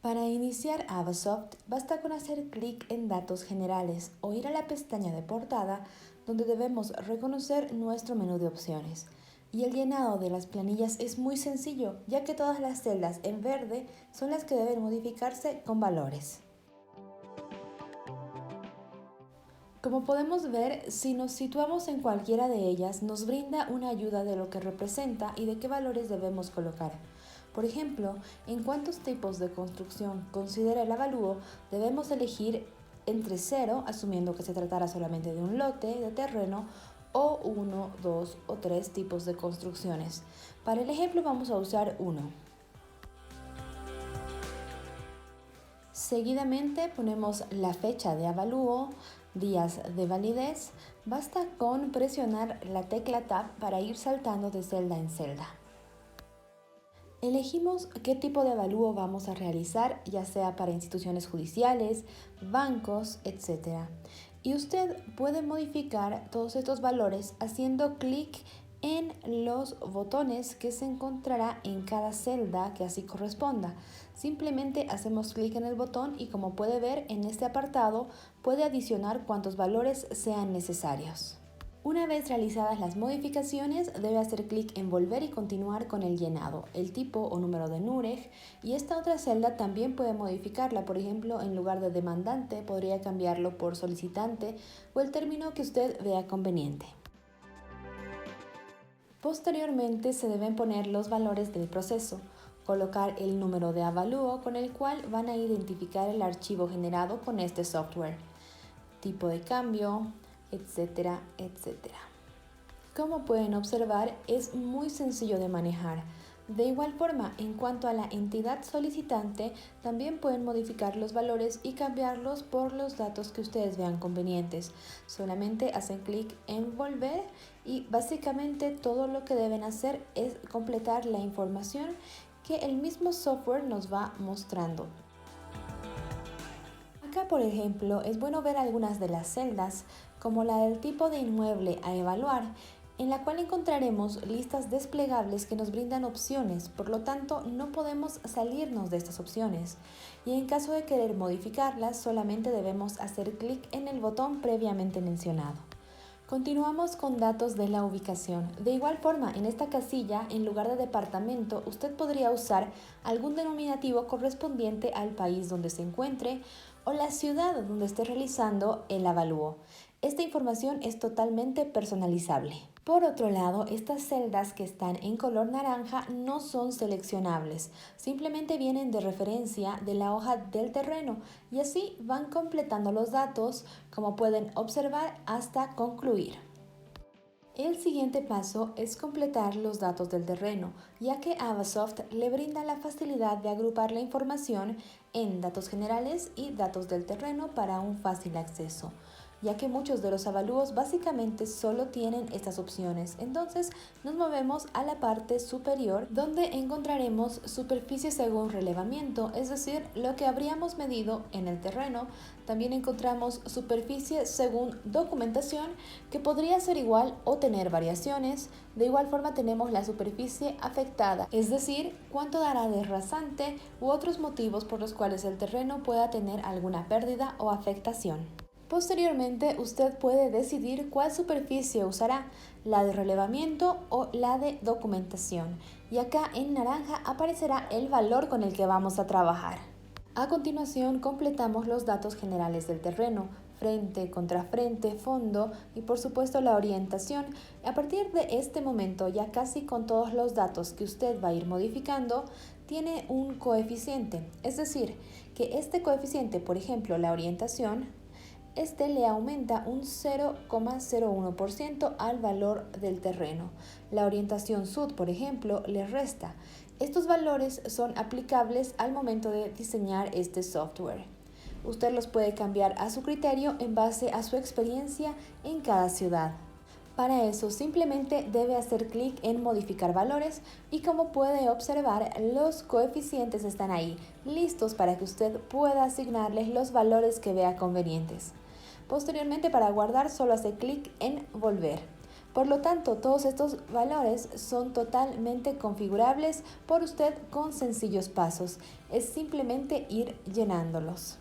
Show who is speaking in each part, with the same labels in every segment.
Speaker 1: Para iniciar Avasoft, basta con hacer clic en Datos Generales o ir a la pestaña de Portada, donde debemos reconocer nuestro menú de opciones. Y el llenado de las planillas es muy sencillo, ya que todas las celdas en verde son las que deben modificarse con valores. Como podemos ver, si nos situamos en cualquiera de ellas, nos brinda una ayuda de lo que representa y de qué valores debemos colocar. Por ejemplo, en cuántos tipos de construcción considera el avalúo, debemos elegir entre 0, asumiendo que se tratara solamente de un lote de terreno, o 1, 2 o 3 tipos de construcciones. Para el ejemplo vamos a usar 1. Seguidamente ponemos la fecha de avalúo, días de validez. Basta con presionar la tecla Tab para ir saltando de celda en celda. Elegimos qué tipo de avalúo vamos a realizar, ya sea para instituciones judiciales, bancos, etc. Y usted puede modificar todos estos valores haciendo clic en los botones que se encontrará en cada celda que así corresponda. Simplemente hacemos clic en el botón y, como puede ver en este apartado, puede adicionar cuantos valores sean necesarios. Una vez realizadas las modificaciones, debe hacer clic en Volver y continuar con el llenado, el tipo o número de Nureg, y esta otra celda también puede modificarla. Por ejemplo, en lugar de demandante podría cambiarlo por solicitante o el término que usted vea conveniente. Posteriormente se deben poner los valores del proceso, colocar el número de avalúo con el cual van a identificar el archivo generado con este software, tipo de cambio, etcétera, etcétera. Como pueden observar, es muy sencillo de manejar. De igual forma, en cuanto a la entidad solicitante, también pueden modificar los valores y cambiarlos por los datos que ustedes vean convenientes. Solamente hacen clic en Volver y básicamente todo lo que deben hacer es completar la información que el mismo software nos va mostrando. Acá, por ejemplo, es bueno ver algunas de las celdas, como la del tipo de inmueble a evaluar, en la cual encontraremos listas desplegables que nos brindan opciones. Por lo tanto, no podemos salirnos de estas opciones. Y en caso de querer modificarlas, solamente debemos hacer clic en el botón previamente mencionado. Continuamos con datos de la ubicación. De igual forma, en esta casilla, en lugar de departamento, usted podría usar algún denominativo correspondiente al país donde se encuentre o la ciudad donde esté realizando el avalúo. Esta información es totalmente personalizable. Por otro lado, estas celdas que están en color naranja no son seleccionables, simplemente vienen de referencia de la hoja del terreno y así van completando los datos, como pueden observar, hasta concluir. El siguiente paso es completar los datos del terreno, ya que Avasoft le brinda la facilidad de agrupar la información en datos generales y datos del terreno para un fácil acceso, ya que muchos de los avalúos básicamente solo tienen estas opciones. Entonces nos movemos a la parte superior, donde encontraremos superficie según relevamiento, es decir, lo que habríamos medido en el terreno. También encontramos superficie según documentación, que podría ser igual o tener variaciones. De igual forma tenemos la superficie afectada, es decir, cuánto dará de rasante u otros motivos por los cuales el terreno pueda tener alguna pérdida o afectación. Posteriormente, usted puede decidir cuál superficie usará, la de relevamiento o la de documentación, y acá en naranja aparecerá el valor con el que vamos a trabajar. A continuación, completamos los datos generales del terreno: frente, contrafrente, fondo y por supuesto la orientación. A partir de este momento, ya casi con todos los datos que usted va a ir modificando, tiene un coeficiente, es decir, que este coeficiente, por ejemplo la orientación, este le aumenta un 0,01% al valor del terreno. La orientación sud, por ejemplo, le resta. Estos valores son aplicables al momento de diseñar este software. Usted los puede cambiar a su criterio en base a su experiencia en cada ciudad. Para eso simplemente debe hacer clic en modificar valores y, como puede observar, los coeficientes están ahí, listos para que usted pueda asignarles los valores que vea convenientes. Posteriormente, para guardar, solo hace clic en volver. Por lo tanto, todos estos valores son totalmente configurables por usted con sencillos pasos. Es simplemente ir llenándolos.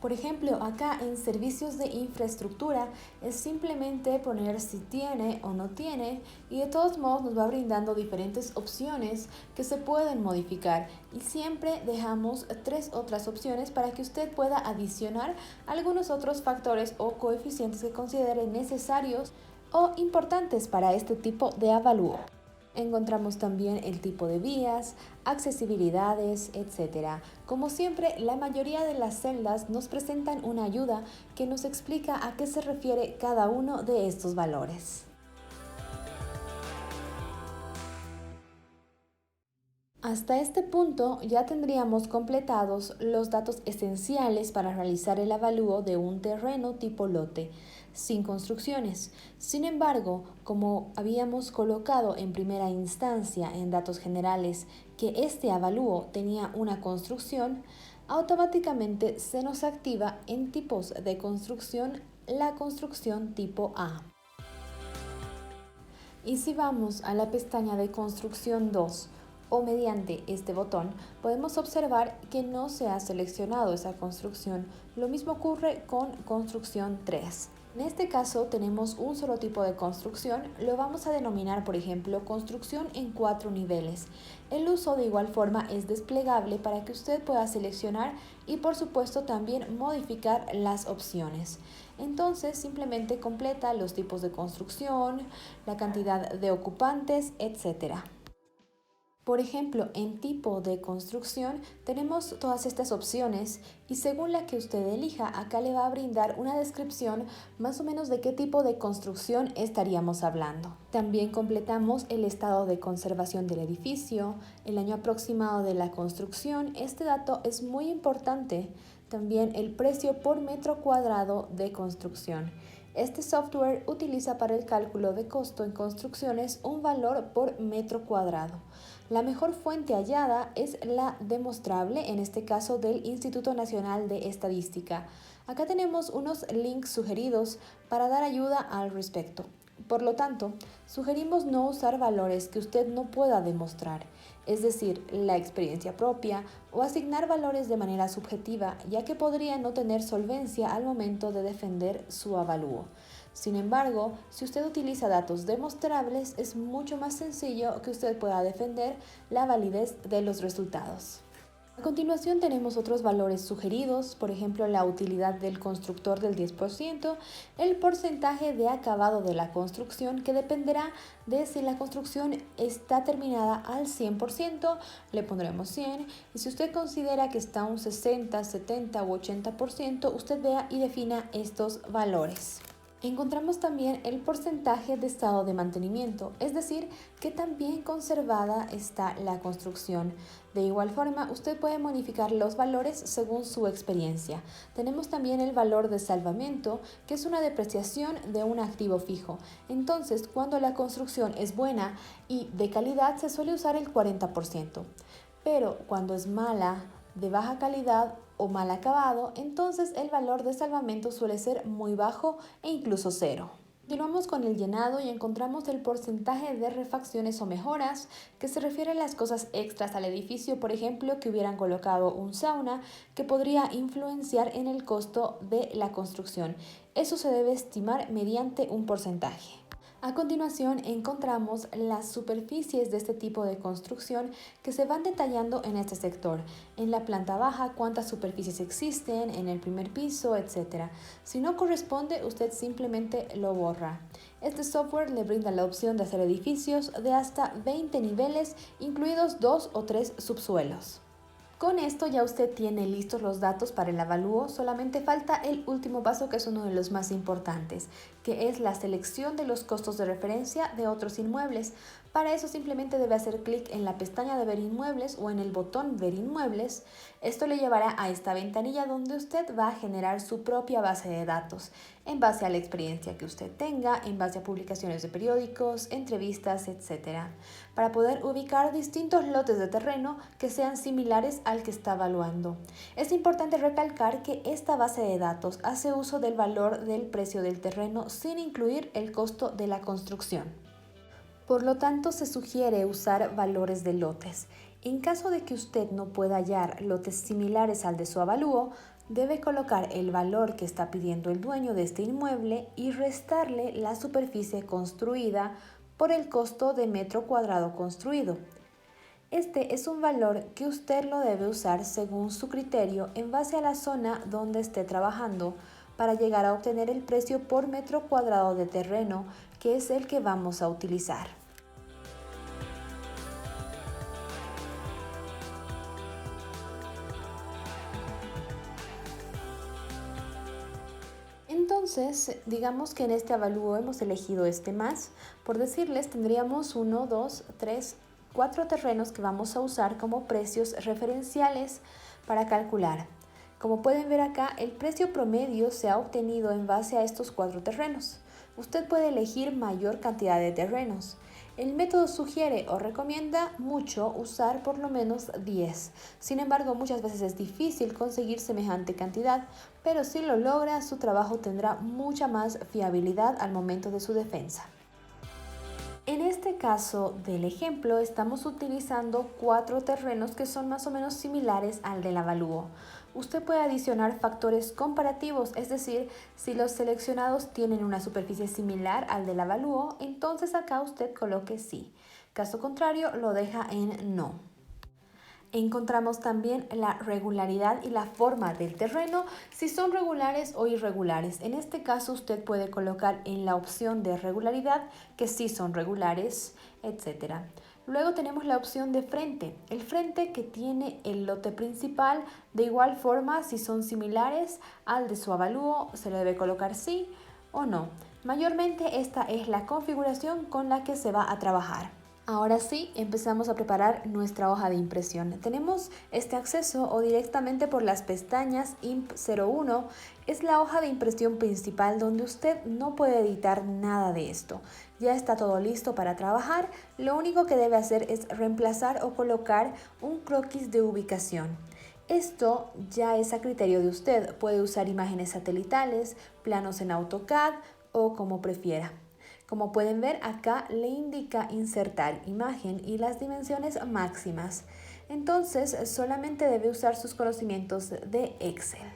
Speaker 1: Por ejemplo, acá en servicios de infraestructura es simplemente poner si tiene o no tiene y de todos modos nos va brindando diferentes opciones que se pueden modificar y siempre dejamos 3 otras opciones para que usted pueda adicionar algunos otros factores o coeficientes que considere necesarios o importantes para este tipo de avalúo. Encontramos también el tipo de vías, accesibilidades, etc. Como siempre, la mayoría de las celdas nos presentan una ayuda que nos explica a qué se refiere cada uno de estos valores. Hasta este punto ya tendríamos completados los datos esenciales para realizar el avalúo de un terreno tipo lote, sin construcciones. Sin embargo, como habíamos colocado en primera instancia en datos generales que este avalúo tenía una construcción, automáticamente se nos activa en tipos de construcción la construcción tipo A. Y si vamos a la pestaña de construcción 2, o mediante este botón, podemos observar que no se ha seleccionado esa construcción. Lo mismo ocurre con construcción 3. En este caso tenemos un solo tipo de construcción, lo vamos a denominar por ejemplo construcción en 4 niveles. El uso de igual forma es desplegable para que usted pueda seleccionar y por supuesto también modificar las opciones. Entonces simplemente completa los tipos de construcción, la cantidad de ocupantes, etc. Por ejemplo, en tipo de construcción tenemos todas estas opciones y según la que usted elija, acá le va a brindar una descripción más o menos de qué tipo de construcción estaríamos hablando. También completamos el estado de conservación del edificio, el año aproximado de la construcción. Este dato es muy importante. También el precio por metro cuadrado de construcción. Este software utiliza para el cálculo de costo en construcciones un valor por metro cuadrado. La mejor fuente hallada es la demostrable, en este caso del Instituto Nacional de Estadística. Acá tenemos unos links sugeridos para dar ayuda al respecto. Por lo tanto, sugerimos no usar valores que usted no pueda demostrar, es decir, la experiencia propia o asignar valores de manera subjetiva, ya que podría no tener solvencia al momento de defender su avalúo. Sin embargo, si usted utiliza datos demostrables, es mucho más sencillo que usted pueda defender la validez de los resultados. A continuación tenemos otros valores sugeridos, por ejemplo la utilidad del constructor del 10%, el porcentaje de acabado de la construcción que dependerá de si la construcción está terminada al 100%, le pondremos 100, y si usted considera que está un 60, 70 u 80%, usted vea y defina estos valores. Encontramos también el porcentaje de estado de mantenimiento, es decir, que tan bien conservada está la construcción. De igual forma, usted puede modificar los valores según su experiencia. Tenemos también el valor de salvamento, que es una depreciación de un activo fijo. Entonces, cuando la construcción es buena y de calidad, se suele usar el 40%. Pero cuando es mala, de baja calidad o mal acabado, entonces el valor de salvamento suele ser muy bajo e incluso cero. Continuamos con el llenado y encontramos el porcentaje de refacciones o mejoras, que se refiere a las cosas extras al edificio, por ejemplo, que hubieran colocado un sauna, que podría influenciar en el costo de la construcción. Eso se debe estimar mediante un porcentaje. A continuación encontramos las superficies de este tipo de construcción que se van detallando en este sector. En la planta baja, cuántas superficies existen, en el primer piso, etc. Si no corresponde, usted simplemente lo borra. Este software le brinda la opción de hacer edificios de hasta 20 niveles, incluidos 2 o 3 subsuelos. Con esto ya usted tiene listos los datos para el avalúo, solamente falta el último paso que es uno de los más importantes, que es la selección de los costos de referencia de otros inmuebles. Para eso simplemente debe hacer clic en la pestaña de ver inmuebles o en el botón ver inmuebles. Esto le llevará a esta ventanilla donde usted va a generar su propia base de datos, en base a la experiencia que usted tenga, en base a publicaciones de periódicos, entrevistas, etc. Para poder ubicar distintos lotes de terreno que sean similares al que está evaluando. Es importante recalcar que esta base de datos hace uso del valor del precio del terreno sin incluir el costo de la construcción. Por lo tanto, se sugiere usar valores de lotes. En caso de que usted no pueda hallar lotes similares al de su avalúo, debe colocar el valor que está pidiendo el dueño de este inmueble y restarle la superficie construida por el costo de metro cuadrado construido. Este es un valor que usted lo debe usar según su criterio en base a la zona donde esté trabajando para llegar a obtener el precio por metro cuadrado de terreno, que es el que vamos a utilizar. Entonces, digamos que en este avalúo hemos elegido este más. Por decirles, tendríamos 1, 2, 3, 4 terrenos que vamos a usar como precios referenciales para calcular. Como pueden ver acá, el precio promedio se ha obtenido en base a estos 4 terrenos. Usted puede elegir mayor cantidad de terrenos. El método sugiere o recomienda mucho usar por lo menos 10. Sin embargo, muchas veces es difícil conseguir semejante cantidad, pero si lo logra, su trabajo tendrá mucha más fiabilidad al momento de su defensa. En este caso del ejemplo, estamos utilizando 4 terrenos que son más o menos similares al del avalúo. Usted puede adicionar factores comparativos, es decir, si los seleccionados tienen una superficie similar al del avalúo, entonces acá usted coloque sí. Caso contrario, lo deja en no. Encontramos también la regularidad y la forma del terreno, si son regulares o irregulares. En este caso usted puede colocar en la opción de regularidad que sí son regulares, etc. Luego tenemos la opción de frente, el frente que tiene el lote principal. De igual forma, si son similares al de su avalúo, se le debe colocar sí o no. Mayormente esta es la configuración con la que se va a trabajar. Ahora sí, empezamos a preparar nuestra hoja de impresión. Tenemos este acceso o directamente por las pestañas IMP01. Es la hoja de impresión principal donde usted no puede editar nada de esto. Ya está todo listo para trabajar. Lo único que debe hacer es reemplazar o colocar un croquis de ubicación. Esto ya es a criterio de usted. Puede usar imágenes satelitales, planos en AutoCAD o como prefiera. Como pueden ver, acá le indica insertar imagen y las dimensiones máximas. Entonces, solamente debe usar sus conocimientos de Excel.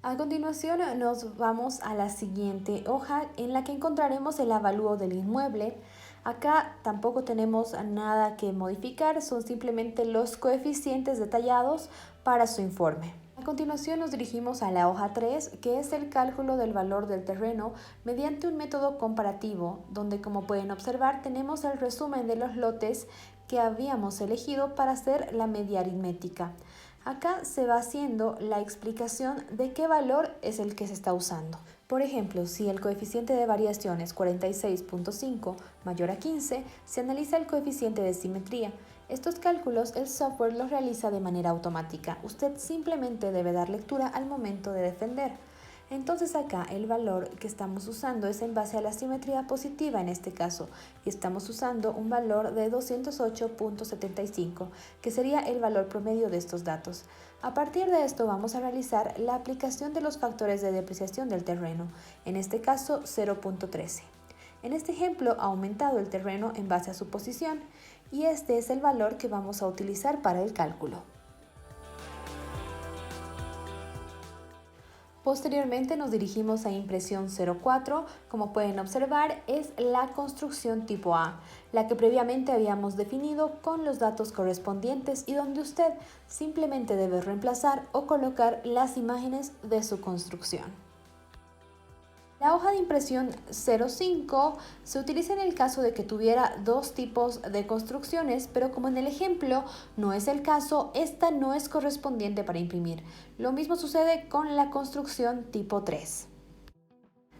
Speaker 1: A continuación, nos vamos a la siguiente hoja en la que encontraremos el avalúo del inmueble. Acá tampoco tenemos nada que modificar, son simplemente los coeficientes detallados para su informe. A continuación nos dirigimos a la hoja 3, que es el cálculo del valor del terreno mediante un método comparativo, donde como pueden observar tenemos el resumen de los lotes que habíamos elegido para hacer la media aritmética. Acá se va haciendo la explicación de qué valor es el que se está usando. Por ejemplo, si el coeficiente de variación es 46.5 mayor a 15, se analiza el coeficiente de simetría. Estos cálculos el software los realiza de manera automática. Usted simplemente debe dar lectura al momento de defender. Entonces acá el valor que estamos usando es en base a la simetría positiva en este caso, y estamos usando un valor de 208.75, que sería el valor promedio de estos datos. A partir de esto vamos a realizar la aplicación de los factores de depreciación del terreno, en este caso 0.13. En este ejemplo ha aumentado el terreno en base a su posición, y este es el valor que vamos a utilizar para el cálculo. Posteriormente nos dirigimos a impresión 04. Como pueden observar, es la construcción tipo A, la que previamente habíamos definido con los datos correspondientes y donde usted simplemente debe reemplazar o colocar las imágenes de su construcción. La hoja de impresión 05 se utiliza en el caso de que tuviera dos tipos de construcciones, pero como en el ejemplo no es el caso, esta no es correspondiente para imprimir. Lo mismo sucede con la construcción tipo 3.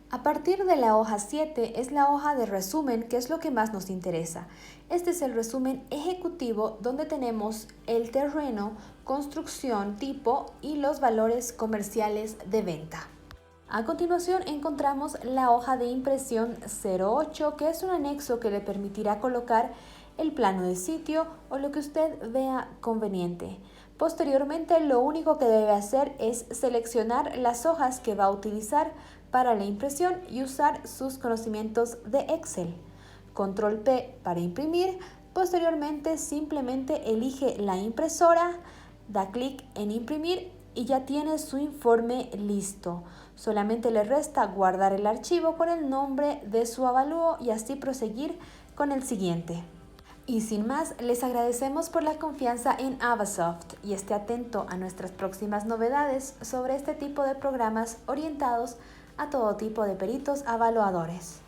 Speaker 1: A partir de la hoja 7 es la hoja de resumen, que es lo que más nos interesa. Este es el resumen ejecutivo donde tenemos el terreno, construcción, tipo y los valores comerciales de venta. A continuación encontramos la hoja de impresión 08, que es un anexo que le permitirá colocar el plano de sitio o lo que usted vea conveniente. Posteriormente, lo único que debe hacer es seleccionar las hojas que va a utilizar para la impresión y usar sus conocimientos de Excel. Control P para imprimir. Posteriormente simplemente elige la impresora, da clic en imprimir y ya tiene su informe listo. Solamente le resta guardar el archivo con el nombre de su avalúo y así proseguir con el siguiente. Y sin más, les agradecemos por la confianza en Avasoft y esté atento a nuestras próximas novedades sobre este tipo de programas orientados a todo tipo de peritos avaluadores.